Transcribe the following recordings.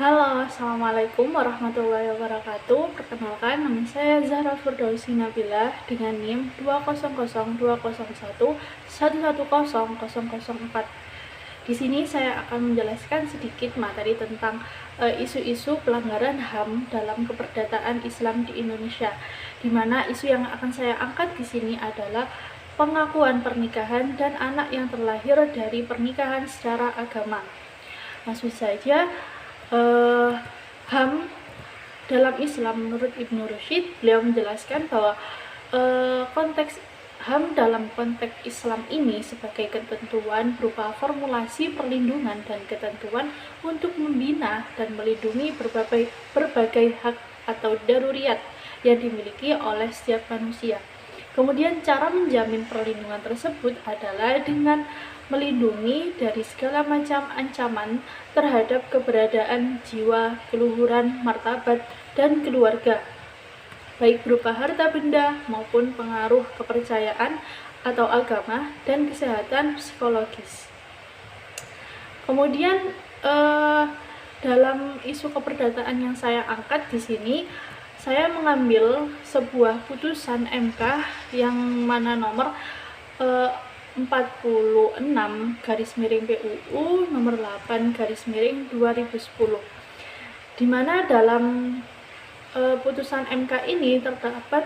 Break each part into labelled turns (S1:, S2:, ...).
S1: Halo, Assalamualaikum warahmatullahi wabarakatuh. Perkenalkan, nama saya Zahra Firdausi Nabilah dengan NIM 2002001110004. Di sini saya akan menjelaskan sedikit materi tentang isu-isu pelanggaran HAM dalam keperdataan Islam di Indonesia. Di mana isu yang akan saya angkat di sini adalah pengakuan pernikahan dan anak yang terlahir dari pernikahan secara agama. Langsung saja, HAM dalam Islam menurut Ibnu Rushd, beliau menjelaskan bahwa konteks HAM dalam konteks Islam ini sebagai ketentuan berupa formulasi perlindungan dan ketentuan untuk membina dan melindungi berbagai hak atau daruriyat yang dimiliki oleh setiap manusia. Kemudian cara menjamin perlindungan tersebut adalah dengan melindungi dari segala macam ancaman terhadap keberadaan jiwa, keluhuran, martabat, dan keluarga, baik berupa harta benda maupun pengaruh kepercayaan atau agama dan kesehatan psikologis. Kemudian dalam isu keperdataan yang saya angkat di sini, saya mengambil sebuah putusan MK yang mana nomor 46/PUU nomor 8/2010, di mana dalam putusan MK ini terdapat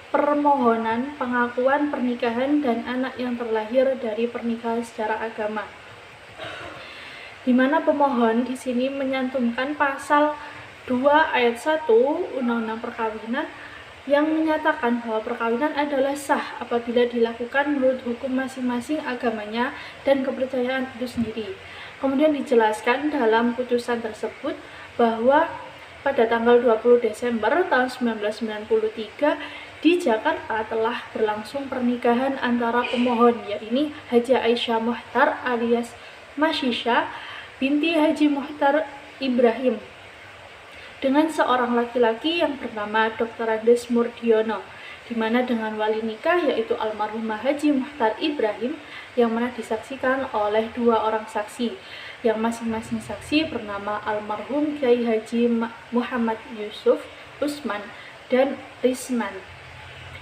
S1: permohonan pengakuan pernikahan dan anak yang terlahir dari pernikahan secara agama, di mana pemohon di sini menyantumkan pasal 2 ayat 1 Undang-Undang Perkawinan yang menyatakan bahwa perkawinan adalah sah apabila dilakukan menurut hukum masing-masing agamanya dan kepercayaan itu sendiri. Kemudian dijelaskan dalam putusan tersebut bahwa pada tanggal 20 Desember tahun 1993 di Jakarta telah berlangsung pernikahan antara pemohon, yaitu Haji Aisyah Muhtar alias Mashisha binti Haji Muhtar Ibrahim dengan seorang laki-laki yang bernama Dr. Andes Murdiono, di mana dengan wali nikah yaitu almarhumah Haji Muhtar Ibrahim yang mana disaksikan oleh dua orang saksi, yang masing-masing saksi bernama almarhum Kiai Haji Muhammad Yusuf Usman dan Risman.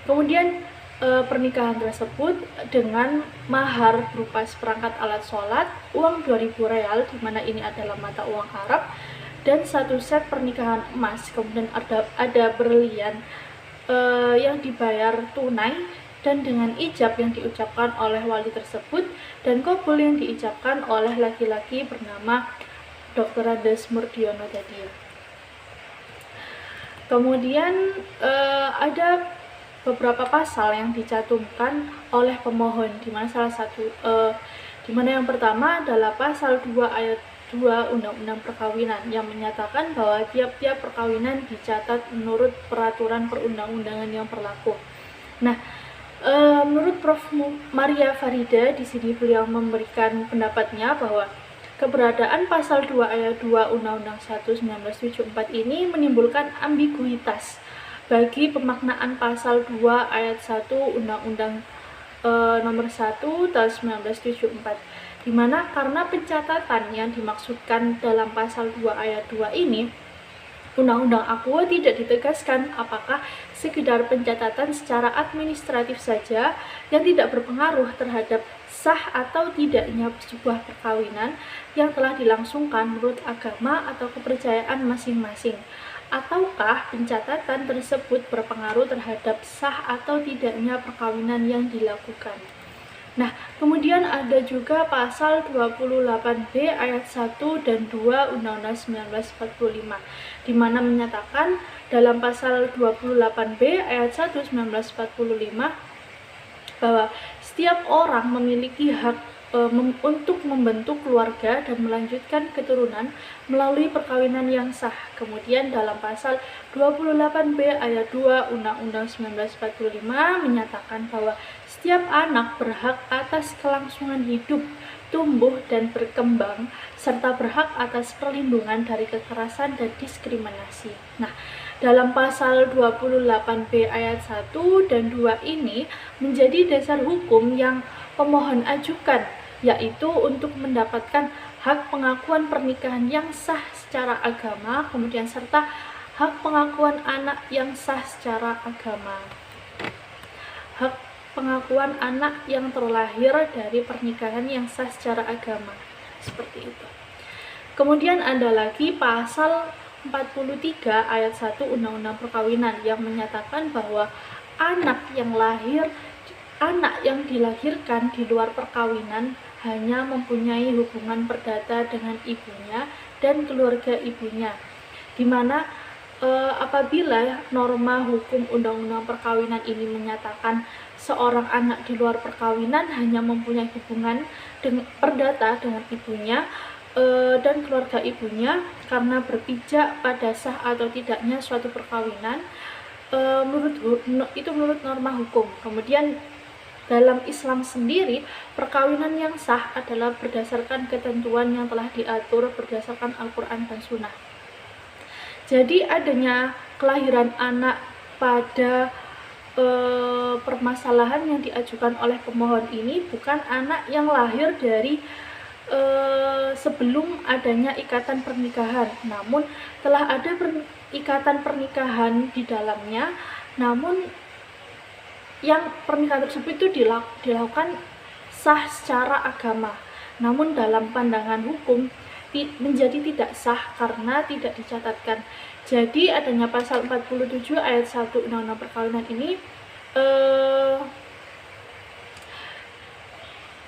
S1: Kemudian pernikahan tersebut dengan mahar berupa seperangkat alat sholat, uang 2.000 real, di mana ini adalah mata uang Arab, dan satu set pernikahan emas. Kemudian ada berlian yang dibayar tunai, dan dengan ijab yang diucapkan oleh wali tersebut, dan qabul yang diucapkan oleh laki-laki bernama Dr. Andes Murdiono tadi. Kemudian ada beberapa pasal yang dicantumkan oleh pemohon, di mana yang pertama adalah pasal 2 ayat 2 Undang-Undang Perkawinan yang menyatakan bahwa tiap-tiap perkawinan dicatat menurut peraturan perundang-undangan yang berlaku. Nah, menurut Prof. Maria Farida, di sini beliau memberikan pendapatnya bahwa keberadaan pasal 2 ayat 2 Undang-Undang 1 1974 ini menimbulkan ambiguitas bagi pemaknaan pasal 2 ayat 1 Undang-Undang nomor 1 tahun 1974, di mana karena pencatatan yang dimaksudkan dalam pasal 2 ayat 2 ini, Undang-Undang Aqua tidak ditegaskan apakah sekedar pencatatan secara administratif saja yang tidak berpengaruh terhadap sah atau tidaknya sebuah perkawinan yang telah dilangsungkan menurut agama atau kepercayaan masing-masing, ataukah pencatatan tersebut berpengaruh terhadap sah atau tidaknya perkawinan yang dilakukan. Nah, kemudian ada juga pasal 28B ayat 1 dan 2 Undang-Undang 1945, di mana menyatakan dalam pasal 28B ayat 1 1945 bahwa setiap orang memiliki hak untuk membentuk keluarga dan melanjutkan keturunan melalui perkawinan yang sah. Kemudian dalam pasal 28B ayat 2 Undang-Undang 1945 menyatakan bahwa setiap anak berhak atas kelangsungan hidup, tumbuh dan berkembang, serta berhak atas perlindungan dari kekerasan dan diskriminasi. Nah, dalam pasal 28B ayat 1 dan 2 ini menjadi dasar hukum yang pemohon ajukan yaitu untuk mendapatkan hak pengakuan pernikahan yang sah secara agama, kemudian serta hak pengakuan anak yang sah secara agama. Hak pengakuan anak yang terlahir dari pernikahan yang sah secara agama, seperti itu. Kemudian ada lagi pasal 43 ayat 1 Undang-Undang Perkawinan yang menyatakan bahwa anak yang dilahirkan di luar perkawinan hanya mempunyai hubungan perdata dengan ibunya dan keluarga ibunya, di mana apabila norma hukum Undang-Undang Perkawinan ini menyatakan seorang anak di luar perkawinan hanya mempunyai hubungan perdata dengan ibunya dan keluarga ibunya karena berpijak pada sah atau tidaknya suatu perkawinan, menurut norma hukum. Kemudian dalam Islam sendiri, perkawinan yang sah adalah berdasarkan ketentuan yang telah diatur berdasarkan Al-Quran dan Sunnah. Jadi adanya kelahiran anak pada permasalahan yang diajukan oleh pemohon ini bukan anak yang lahir dari sebelum adanya ikatan pernikahan, namun telah ada ikatan pernikahan di dalamnya, namun yang pernikahan tersebut itu dilakukan sah secara agama, namun dalam pandangan hukum menjadi tidak sah karena tidak dicatatkan. Jadi adanya pasal 47 ayat 1 Undang-Undang Perkawinan ini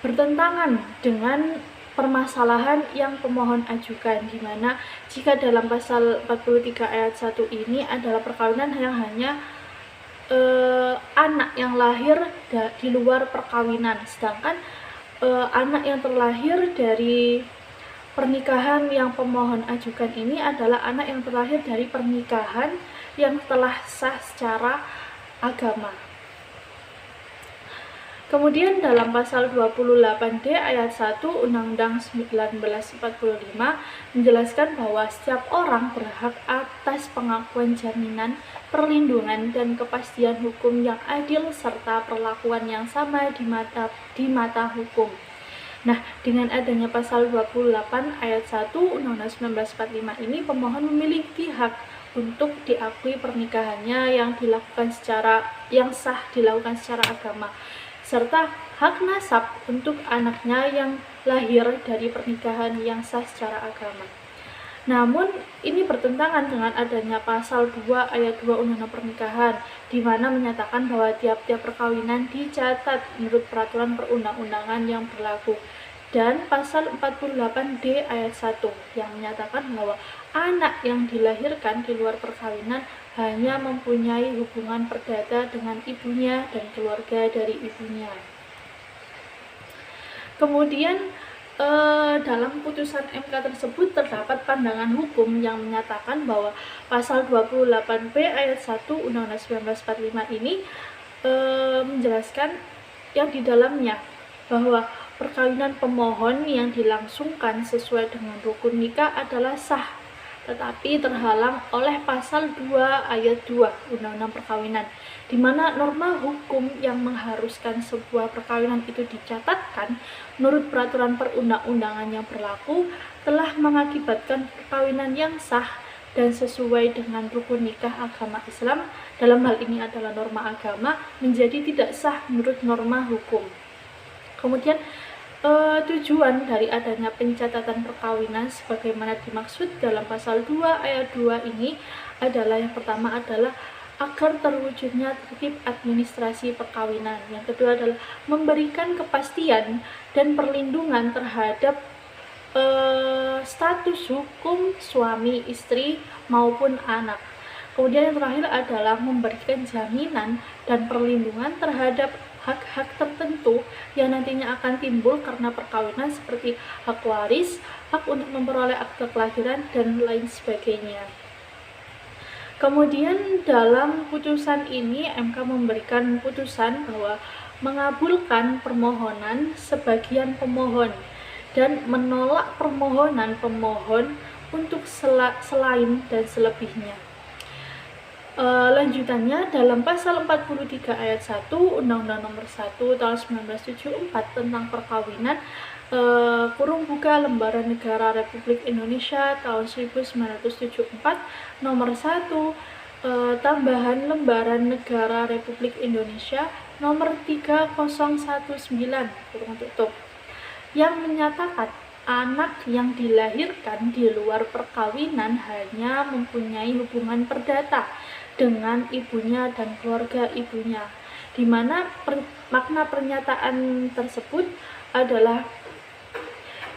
S1: bertentangan dengan permasalahan yang pemohon ajukan, di mana jika dalam pasal 43 ayat 1 ini adalah perkawinan yang hanya anak yang lahir di luar perkawinan, sedangkan anak yang terlahir dari pernikahan yang pemohon ajukan ini adalah anak yang terlahir dari pernikahan yang telah sah secara agama. Kemudian dalam pasal 28D ayat 1 Undang-Undang 1945 menjelaskan bahwa setiap orang berhak atas pengakuan jaminan, perlindungan, dan kepastian hukum yang adil serta perlakuan yang sama di mata hukum. Nah, dengan adanya pasal 28 ayat 1 Undang-Undang 1945 ini, pemohon memiliki hak untuk diakui pernikahannya yang sah dilakukan secara agama, serta hak nasab untuk anaknya yang lahir dari pernikahan yang sah secara agama. Namun ini bertentangan dengan adanya pasal 2 ayat 2 Undang-Undang Pernikahan, di mana menyatakan bahwa tiap-tiap perkawinan dicatat menurut peraturan perundang-undangan yang berlaku, dan pasal 48D ayat 1 yang menyatakan bahwa anak yang dilahirkan di luar perkawinan hanya mempunyai hubungan perdata dengan ibunya dan keluarga dari ibunya. Kemudian dalam putusan MK tersebut terdapat pandangan hukum yang menyatakan bahwa pasal 28B ayat 1 Undang-Undang 1945 ini menjelaskan yang di dalamnya bahwa perkawinan pemohon yang dilangsungkan sesuai dengan rukun nikah adalah sah, tetapi terhalang oleh pasal 2 ayat 2 Undang-Undang Perkawinan, di mana norma hukum yang mengharuskan sebuah perkawinan itu dicatatkan menurut peraturan perundang-undangan yang berlaku telah mengakibatkan perkawinan yang sah dan sesuai dengan rukun nikah agama Islam, dalam hal ini adalah norma agama, menjadi tidak sah menurut norma hukum. Kemudian tujuan dari adanya pencatatan perkawinan sebagaimana dimaksud dalam pasal 2 ayat 2 ini adalah, yang pertama adalah agar terwujudnya tertib administrasi perkawinan. Yang kedua adalah memberikan kepastian dan perlindungan terhadap status hukum suami, istri maupun anak. Kemudian yang terakhir adalah memberikan jaminan dan perlindungan terhadap hak-hak tertentu yang nantinya akan timbul karena perkawinan, seperti hak waris, hak untuk memperoleh akte kelahiran, dan lain sebagainya. Kemudian dalam putusan ini MK memberikan putusan bahwa mengabulkan permohonan sebagian pemohon dan menolak permohonan pemohon untuk selain dan selebihnya. Lanjutannya dalam pasal 43 ayat 1 Undang-Undang nomor 1 tahun 1974 tentang perkawinan kurung buka Lembaran Negara Republik Indonesia tahun 1974 nomor 1, tambahan Lembaran Negara Republik Indonesia nomor 3019 kurung tutup, yang menyatakan anak yang dilahirkan di luar perkawinan hanya mempunyai hubungan perdata dengan ibunya dan keluarga ibunya, di mana makna pernyataan tersebut adalah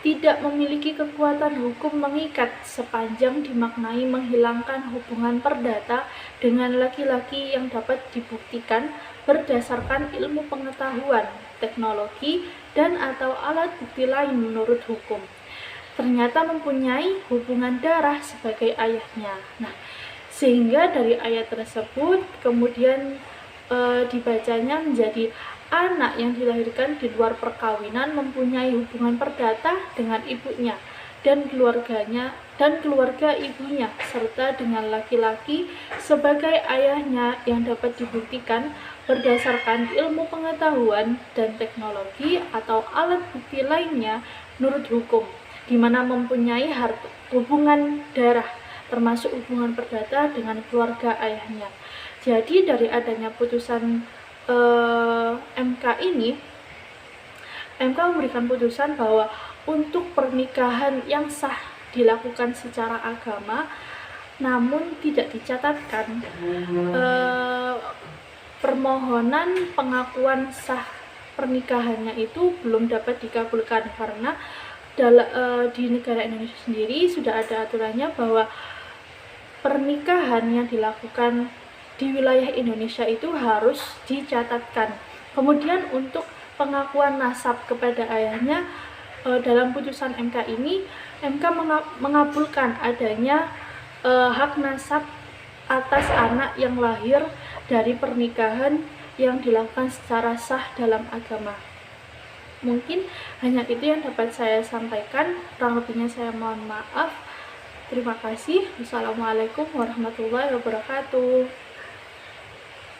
S1: tidak memiliki kekuatan hukum mengikat sepanjang dimaknai menghilangkan hubungan perdata dengan laki-laki yang dapat dibuktikan berdasarkan ilmu pengetahuan, teknologi, dan atau alat bukti lain menurut hukum. Ternyata mempunyai hubungan darah sebagai ayahnya. Nah, sehingga dari ayat tersebut kemudian dibacanya menjadi anak yang dilahirkan di luar perkawinan mempunyai hubungan perdata dengan ibunya dan keluarganya dan keluarga ibunya serta dengan laki-laki sebagai ayahnya yang dapat dibuktikan berdasarkan ilmu pengetahuan dan teknologi atau alat bukti lainnya menurut hukum, di mana mempunyai hubungan darah termasuk hubungan perdata dengan keluarga ayahnya. Jadi dari adanya putusan MK ini, MK memberikan putusan bahwa untuk pernikahan yang sah dilakukan secara agama namun tidak dicatatkan, permohonan pengakuan sah pernikahannya itu belum dapat dikabulkan karena di negara Indonesia sendiri sudah ada aturannya bahwa pernikahan yang dilakukan di wilayah Indonesia itu harus dicatatkan. Kemudian untuk pengakuan nasab kepada ayahnya, dalam putusan MK ini, MK mengabulkan adanya hak nasab atas anak yang lahir dari pernikahan yang dilakukan secara sah dalam agama. Mungkin hanya itu yang dapat saya sampaikan, kurang lebihnya saya mohon maaf. Terima kasih. Wassalamualaikum warahmatullahi wabarakatuh.